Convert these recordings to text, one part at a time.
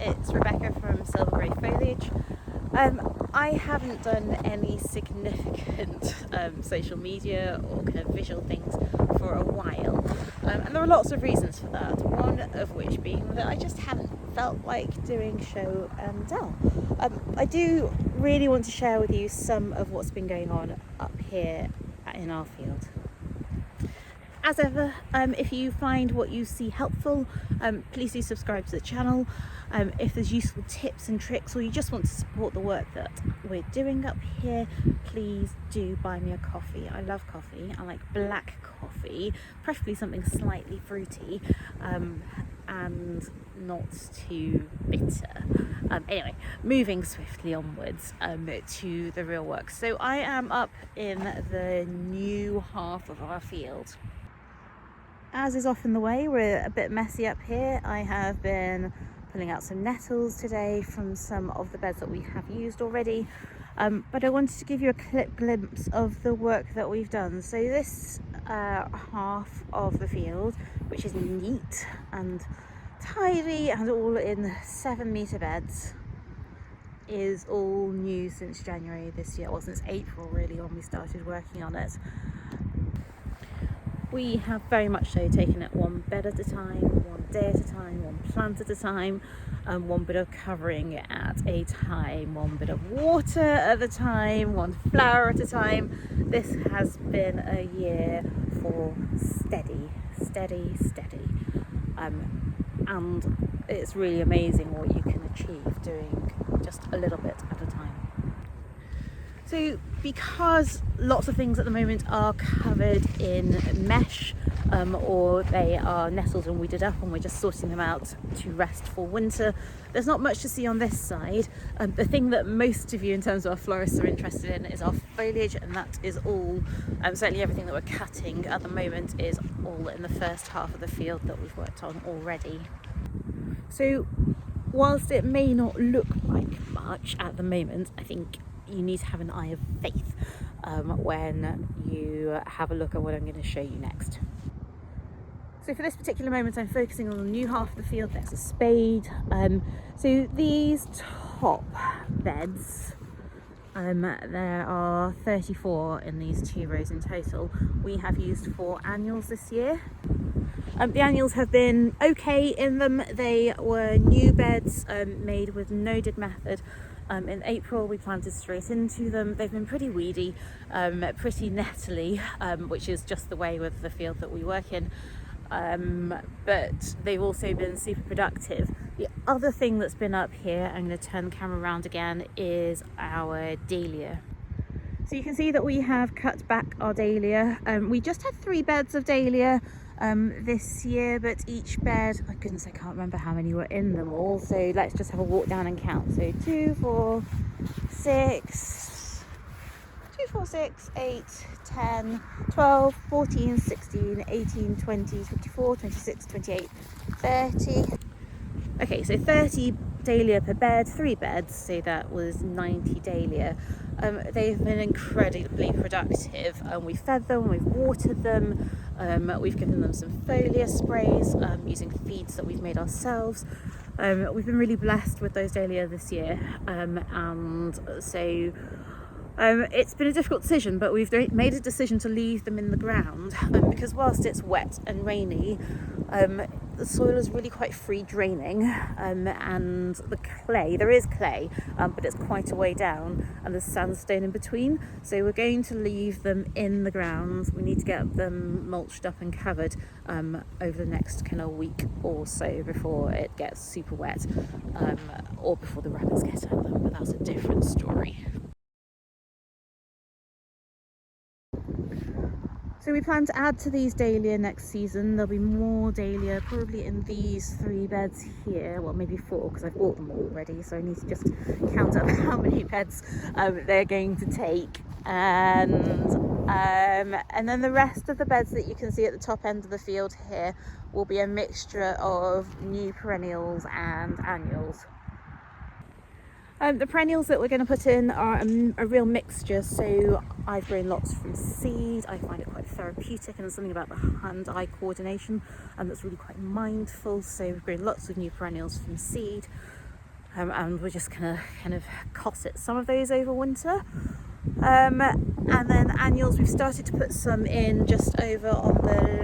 it's Rebecca from Foliage. I haven't done any significant social media or kind of visual things for a while, and there are lots of reasons for that, one of which being that I just haven't felt like doing show and tell. I do really want to share with you some of what's been going on up here in our field. As ever, if you find what you see helpful, please do subscribe to the channel. If there's useful tips and tricks, or you just want to support the work that we're doing up here, please do buy me a coffee. I love coffee. I like black coffee, preferably something slightly fruity and not too bitter. Anyway, moving swiftly onwards to the real work. So I am up in the new half of our field. As is often the way, we're a bit messy up here. I have been pulling out some nettles today from some of the beds that we have used already, but I wanted to give you a glimpse of the work that we've done. So this half of the field, which is neat and tidy and all in 7-metre beds, is all new since January this year, well, since April really, when we started working on it. We have very much so taken it one bed at a time, one day at a time, one plant at a time, one bit of covering at a time, one bit of water at a time, one flower at a time. This has been a year for steady. And it's really amazing what you can achieve doing just a little bit at a time. So because lots of things at the moment are covered in mesh, or they are nestled and weeded up and we're just sorting them out to rest for winter, there's not much to see on this side. The thing that most of you in terms of our florists are interested in is our foliage, and that is all, certainly everything that we're cutting at the moment is all in the first half of the field that we've worked on already. So whilst it may not look like much at the moment, I think you need to have an eye of faith when you have a look at what I'm going to show you next. So for this particular moment, I'm focusing on the new half of the field. There's a spade. So these top beds, there are 34 in these 2 rows in total. We have used 4 annuals this year. The annuals have been okay in them. They were new beds made with no-did method. In April we planted straight into them. They've been pretty weedy, pretty nettly, which is just the way with the field that we work in, but they've also been super productive. The other thing that's been up here, I'm going to turn the camera around again, is our dahlia. So you can see that we have cut back our dahlia. We just had 3 beds of dahlia this year, but each bed, I can't remember how many were in them all, so let's just have a walk down and count. So 2, 4, 6, 8, 10, 12, 14, 16, 18, 20, 24, 26, 28, 30. Okay, so 30 dahlia per bed, 3 beds, so that was 90 dahlia. They've been incredibly productive. We fed them, we've watered them, we've given them some foliar sprays using feeds that we've made ourselves. We've been really blessed with those dahlia this year, and so it's been a difficult decision, but we've made a decision to leave them in the ground because whilst it's wet and rainy, the soil is really quite free draining, and the clay, there is clay, but it's quite a way down, and there's sandstone in between, so we're going to leave them in the ground. We need to get them mulched up and covered over the next kind of week or so before it gets super wet, or before the rabbits get at them, but that's a different story. So we plan to add to these dahlia next season. There'll be more dahlia probably in these 3 beds here, well maybe 4 because I've bought them all already, so I need to just count up how many beds they're going to take, and then the rest of the beds that you can see at the top end of the field here will be a mixture of new perennials and annuals. The perennials that we're going to put in are a real mixture, so I've grown lots from seed. I find it quite therapeutic, and there's something about the hand-eye coordination that's really quite mindful, so we've grown lots of new perennials from seed. and we're just gonna kind of cosset some of those over winter. And then annuals, we've started to put some in just over on the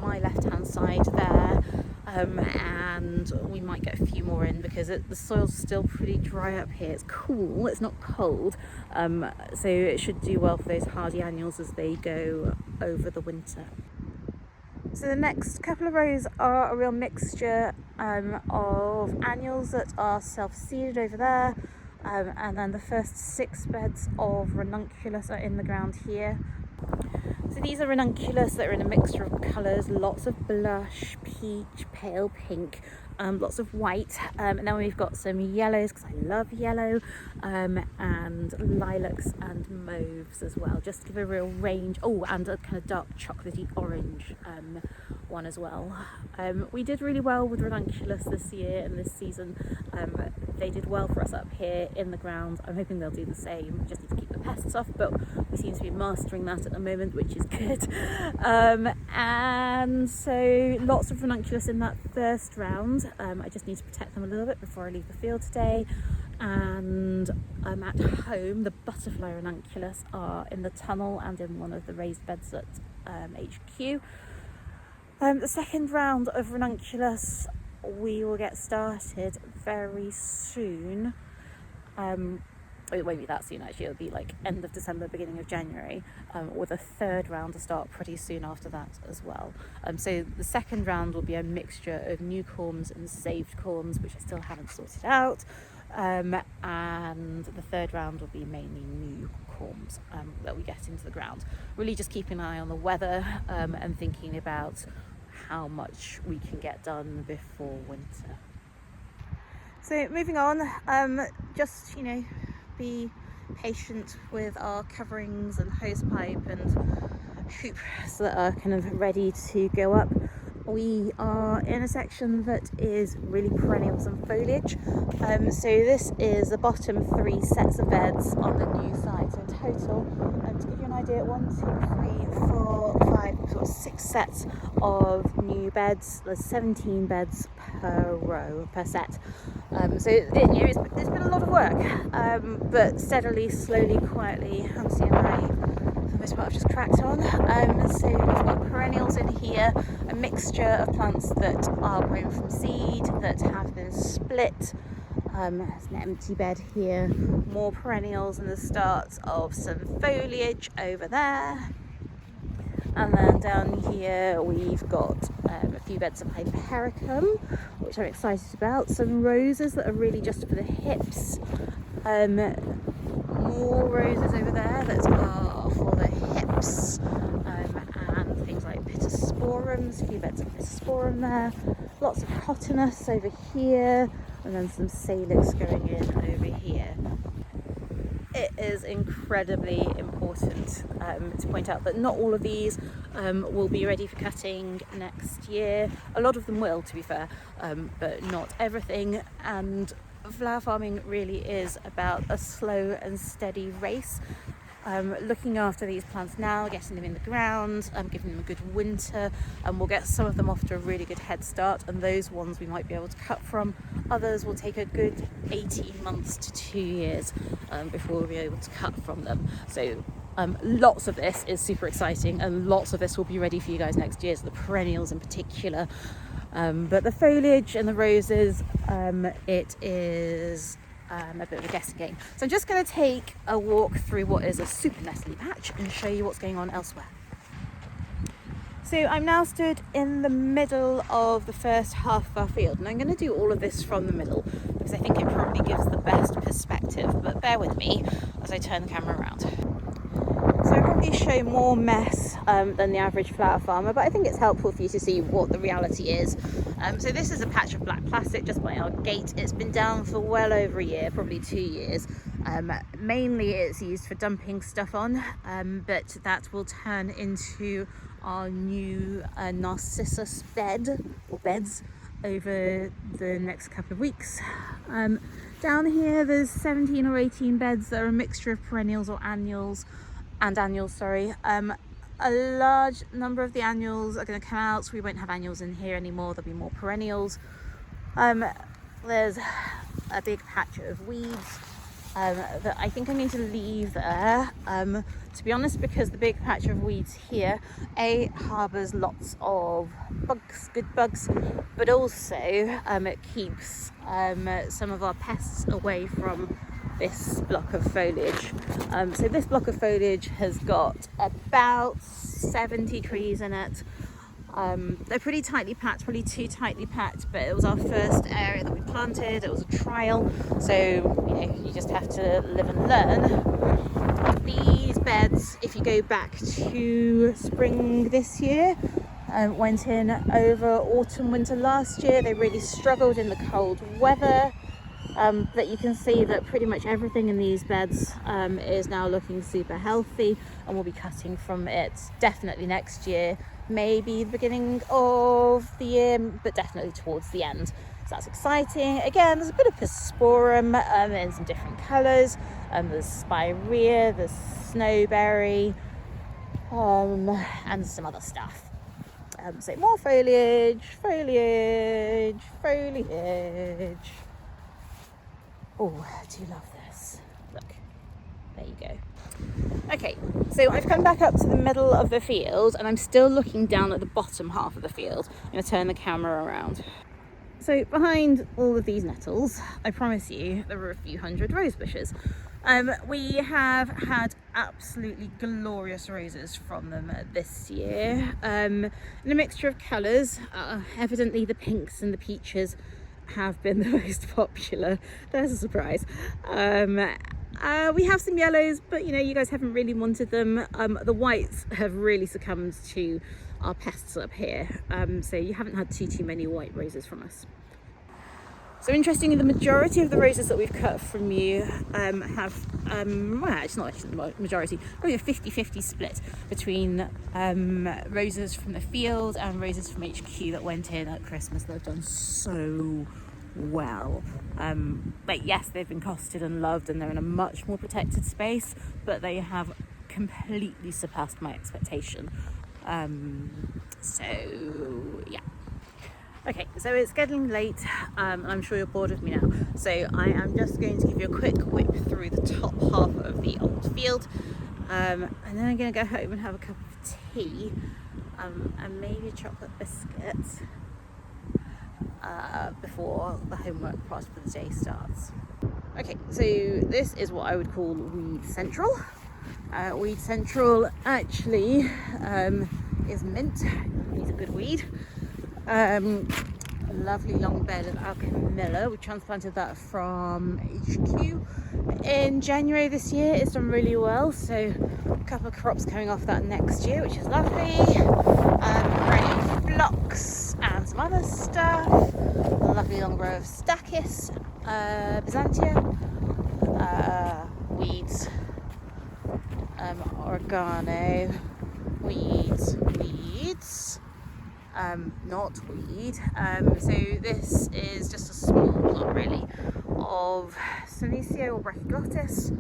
my left hand side there, and we might get a few more in because the soil's still pretty dry up here. It's cool, it's not cold, so it should do well for those hardy annuals as they go over the winter. So the next couple of rows are a real mixture of annuals that are self-seeded over there, and then the first 6 beds of ranunculus are in the ground here. So these are ranunculus that are in a mixture of colours, lots of blush, peach, pale pink, lots of white, and then we've got some yellows because I love yellow, and lilacs and mauves as well, just to give a real range. Oh, and a kind of dark chocolatey orange one as well. We did really well with ranunculus this year and this season. They did well for us up here in the ground. I'm hoping they'll do the same. Just need to keep the pests off, but we seem to be mastering that at the moment, which is good. And so lots of ranunculus in that first round. I just need to protect them a little bit before I leave the field today. And at home, the butterfly ranunculus are in the tunnel and in one of the raised beds at HQ. The second round of ranunculus we will get started very soon. It won't be that soon actually, it'll be like end of December, beginning of January, with a third round to start pretty soon after that as well. So the second round will be a mixture of new corms and saved corms, which I still haven't sorted out, and the third round will be mainly new corms that we get into the ground. Really just keeping an eye on the weather and thinking about how much we can get done before winter. So moving on, just be patient with our coverings and hose pipe and hoops that are kind of ready to go up. We are in a section that is really perennials and foliage. So this is the bottom 3 sets of beds on the new site. So in total, to give you an idea, 1, 2, 3, 4, 5, sort of 6 sets of new beds. There's 17 beds per row, per set. So it's been a lot of work, but steadily, slowly, quietly, Hansi and I, for the most part, I've just cracked on. So we've got perennials in here, a mixture of plants that are grown from seed, that have been split. There's an empty bed here, more perennials, and the start of some foliage over there. And then down here we've got a few beds of hypericum, which I'm excited about. Some roses that are really just for the hips. More roses over there that are for the hips. And things like pittosporums, a few beds of pittosporum there. Lots of cotinus over here. And then some salix going in over here. It is incredibly important to point out that not all of these will be ready for cutting next year. A lot of them will, to be fair, but not everything. And flower farming really is about a slow and steady race. Looking after these plants now, getting them in the ground, giving them a good winter, and we'll get some of them off to a really good head start, and those ones we might be able to cut from. Others will take a good 18 months to 2 years before we'll be able to cut from them. So lots of this is super exciting, and lots of this will be ready for you guys next year, so the perennials in particular. But the foliage and the roses, it is a bit of a guessing game. So I'm just going to take a walk through what is a super nestley patch and show you what's going on elsewhere. So I'm now stood in the middle of the first half of our field, and I'm going to do all of this from the middle because I think it probably gives the best perspective, but bear with me as I turn the camera around. So I probably show more mess than the average flower farmer, but I think it's helpful for you to see what the reality is. So this is a patch of black plastic just by our gate. It's been down for well over a year, probably 2 years. Mainly it's used for dumping stuff on, but that will turn into our new narcissus beds over the next couple of weeks. Down here there's 17 or 18 beds that are a mixture of perennials or annuals. A large number of the annuals are going to come out, so we won't have annuals in here anymore. There'll be more perennials. there's a big patch of weeds that I think I need to leave there, to be honest, because the big patch of weeds here harbours lots of bugs, good bugs, but also it keeps some of our pests away from this block of foliage. So this block of foliage has got about 70 trees in it. They're pretty tightly packed, probably too tightly packed, but it was our first area that we planted. It was a trial, so you just have to live and learn. These beds, if you go back to spring this year, went in over autumn, winter last year. They really struggled in the cold weather. But you can see that pretty much everything in these beds is now looking super healthy, and we'll be cutting from it definitely next year, maybe the beginning of the year, but definitely towards the end. So that's exciting. Again, there's a bit of Pisporum in some different colours. There's Spirea, there's Snowberry, and some other stuff. So more foliage, foliage, foliage. Oh, I do love this. Look, there you go. Okay, so I've come back up to the middle of the field and I'm still looking down at the bottom half of the field. I'm going to turn the camera around. So behind all of these nettles, I promise you, there were a few hundred rose bushes. We have had absolutely glorious roses from them this year, in a mixture of colours. Evidently the pinks and the peaches have been the most popular. There's a surprise. We have some yellows, but you guys haven't really wanted them. The whites have really succumbed to our pests up here, so you haven't had too many white roses from us. So interestingly, the majority of the roses that we've cut from you have, well, it's not actually the majority, probably a 50-50 split between roses from the field and roses from HQ that went in at Christmas. They've done so well. But yes, they've been costed and loved, and they're in a much more protected space, but they have completely surpassed my expectation. So yeah. Okay, so it's getting late, I'm sure you're bored of me now, so I am just going to give you a quick whip through the top half of the old field, and then I'm going to go home and have a cup of tea, and maybe a chocolate biscuit before the homework part for the day starts. Okay, so this is what I would call Weed Central. Weed Central actually is mint. He's a good weed. A lovely long bed of Alchemilla. We transplanted that from HQ in January this year. It's done really well, so a couple of crops coming off that next year, which is lovely. Ready phlox and some other stuff. A lovely long row of Stachys, Byzantia, weeds, oregano, weeds, not weed. So this is just a small plot really of Senecio or Brachyglottis.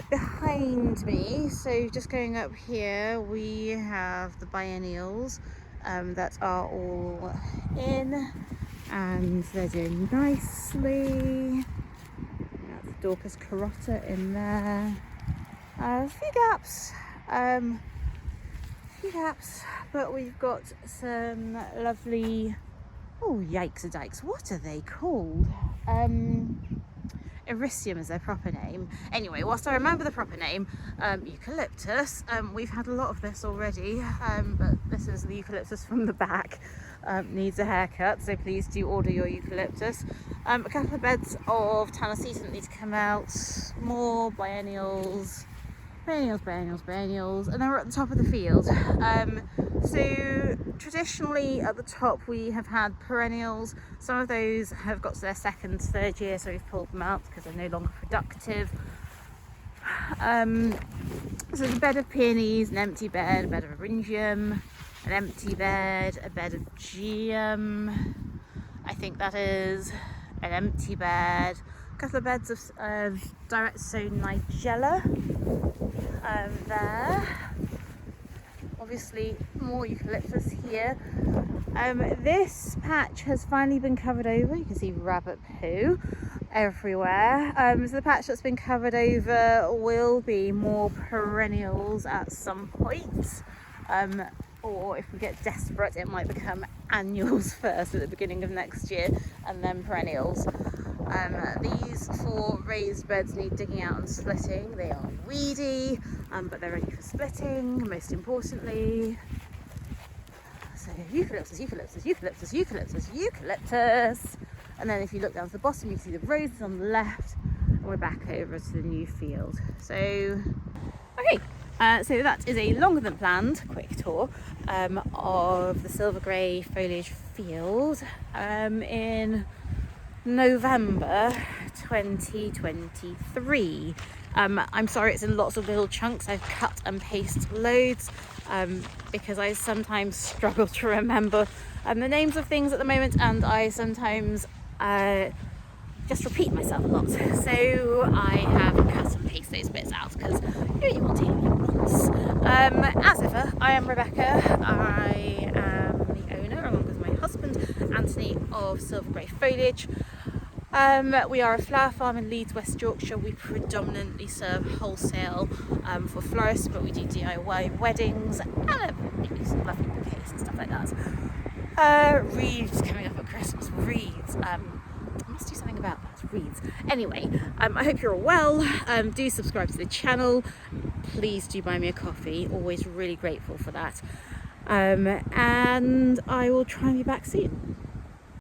Behind me, so just going up here, we have the biennials that are all in and they're doing nicely. That's Dorcas carota in there. A few gaps, but we've got some lovely, oh yikes a dikes, what are they called? Ericium is their proper name. Anyway, whilst I remember the proper name, eucalyptus. We've had a lot of this already, but this is the eucalyptus from the back. Needs a haircut, so please do order your eucalyptus. A couple of beds of Tanacetum that need to come out, more biennials, and then we're at the top of the field. So traditionally at the top we have had perennials. Some of those have got to their second, third year, so we've pulled them out because they're no longer productive. So a bed of peonies, an empty bed, a bed of eryngium, an empty bed, a bed of geum, I think that is, an empty bed, a couple of beds of direct sown nigella there. All obviously more eucalyptus here. This patch has finally been covered over. You can see rabbit poo everywhere. So the patch that's been covered over will be more perennials at some point. Or if we get desperate, it might become annuals first at the beginning of next year, and then perennials. These 4 raised beds need digging out and splitting. They are weedy, but they're ready for splitting, most importantly. So eucalyptus, eucalyptus, eucalyptus, eucalyptus, eucalyptus. And then if you look down to the bottom, you can see the roses on the left, and we're back over to the new field. So, okay. So that is a longer than planned quick tour of the silver grey foliage field in November 2023. I'm sorry it's in lots of little chunks. I've cut and pasted loads because I sometimes struggle to remember the names of things at the moment, and I sometimes just repeat myself a lot. So I have cut and pasted those bits out because you want to hear me once. As ever, I am Rebecca. I am the owner, along with my husband Anthony, of Silver Grey Foliage. We are a flower farm in Leeds, West Yorkshire. We predominantly serve wholesale for florists, but we do DIY weddings and some lovely bouquets and stuff like that. Wreaths coming up at Christmas. Wreaths. I must do something about that. Wreaths. Anyway, I hope you're all well. Do subscribe to the channel. Please do buy me a coffee. Always really grateful for that. And I will try and be back soon.